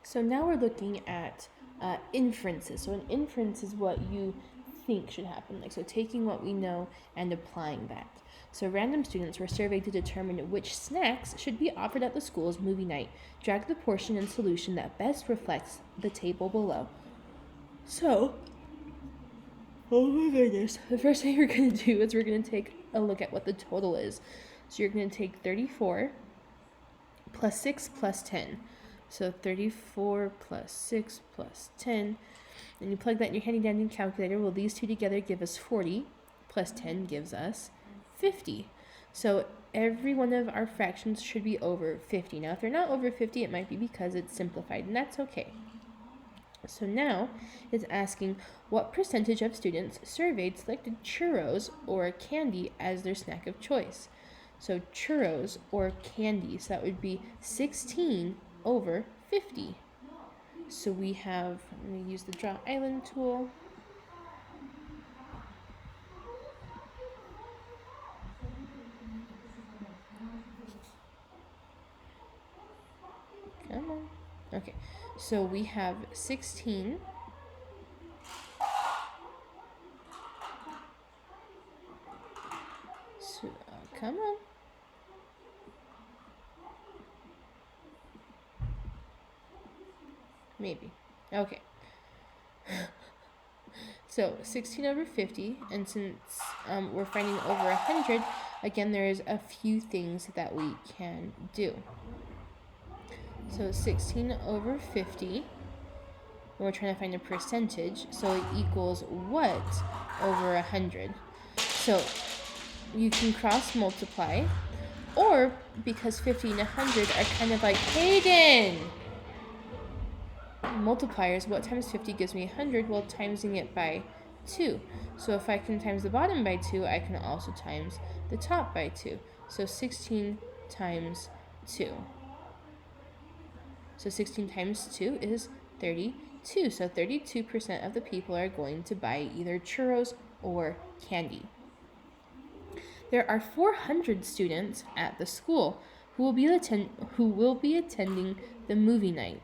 So now we're looking at inferences. So an inference is what you think should happen. So taking what we know and applying that. So random students were surveyed to determine which snacks should be offered at the school's movie night. Drag the portion and solution that best reflects the table below. So, oh my goodness. The first thing we're going to do is we're going to take a look at what the total is. So you're going to take 34 plus 6 plus 10. So 34 plus 6 plus 10. And you plug that in your handy dandy calculator. Well, these two together give us 40. Plus 10 gives us 50. So every one of our fractions should be over 50. Now, if they're not over 50, it might be because it's simplified, and that's okay. So now it's asking what percentage of students surveyed selected churros or candy as their snack of choice. So churros or candy, so that would be 16 over 50. So we have, I'm going to use the draw island tool. Come on. Okay, so we have 16 so, come on. Maybe. Okay. So 16 over 50, and since we're finding over 100, again, there's a few things that we can do. So 16 over 50, and we're trying to find a percentage, so it equals what over 100? So you can cross multiply, or because 50 and 100 are kind of like, Hayden! Multipliers, what times 50 gives me 100? Well, timesing it by 2. So if I can times the bottom by 2, I can also times the top by 2. So 16 times 2. So 16 times 2 is 32. So 32% of the people are going to buy either churros or candy. There are 400 students at the school who will be attending the movie night.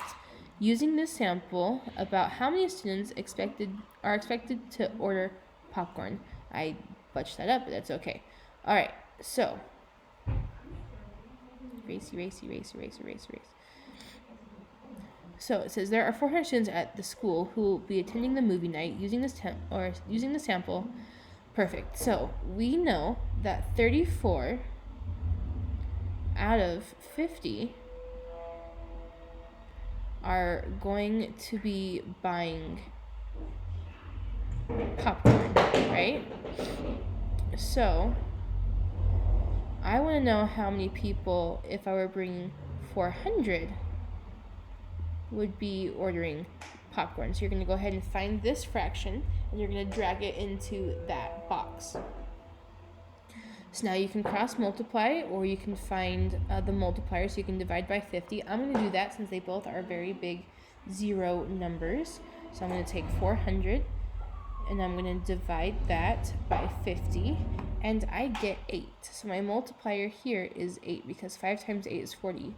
Using this sample, about how many students are expected to order popcorn. I butched that up, but that's okay. All right, so race. So it says there are 400 students at the school who will be attending the movie night using the sample. Perfect. So we know that 34 out of 50 are going to be buying popcorn, right? So I want to know how many people, if I were bringing 400, would be ordering popcorn. So you're going to go ahead and find this fraction, and you're going to drag it into that box. So now you can cross multiply, or you can find the multiplier, so you can divide by 50. I'm going to do that since they both are very big zero numbers. So I'm going to take 400, and I'm going to divide that by 50, and I get 8. So my multiplier here is 8, because 5 times 8 is 40.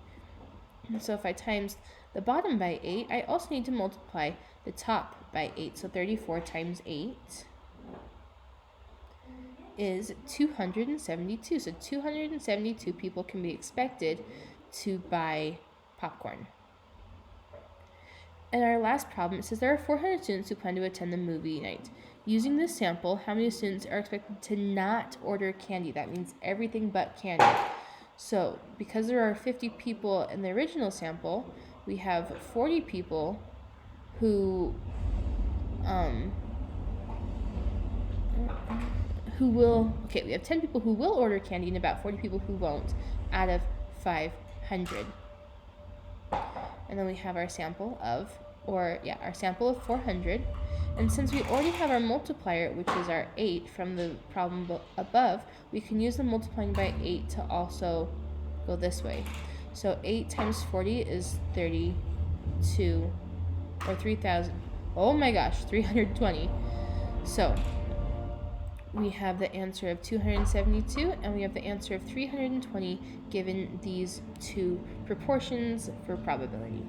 And so if I times the bottom by 8, I also need to multiply the top by 8. So 34 times 8 is 272. So 272 people can be expected to buy popcorn. And our last problem, it says there are 400 students who plan to attend the movie night. Using this sample, how many students are expected to not order candy? That means everything but candy. So because there are 50 people in the original sample, we have 40 people who we have 10 people who will order candy and about 40 people who won't out of 500. And then we have our sample of 400. And since we already have our multiplier, which is our 8 from the problem above, we can use the multiplying by 8 to also go this way. So 8 times 40 is 32, or 3,000. Oh my gosh, 320. So we have the answer of 272, and we have the answer of 320 given these two proportions for probability.